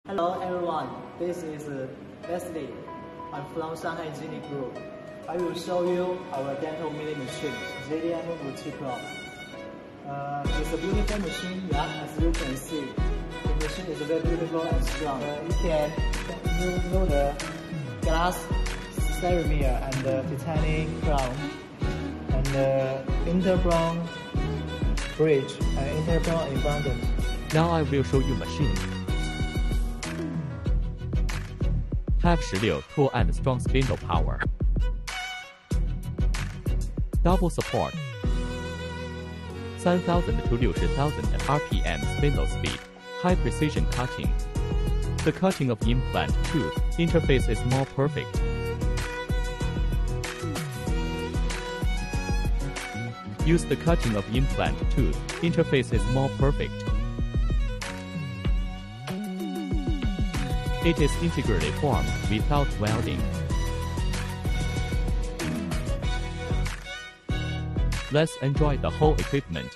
Hello everyone, this is Leslie. I'm from Shanghai Genie Group. I will show you our dental milling machine, ZDM Multipro. It's a beautiful machine, yeah, as you can see. The machine is very beautiful and strong. You can know the glass ceramic and the titanium crown and the interbrown bridge and interbrown abundance. Now I will show you machine. Have 16 tall and strong spindle power. Double support. 3,000 to 60,000 RPM spindle speed. High precision cutting. The cutting of implant tooth interface is more perfect. Use the cutting of implant tooth interface is more perfect. It is integrally formed without welding. Let's enjoy the whole equipment.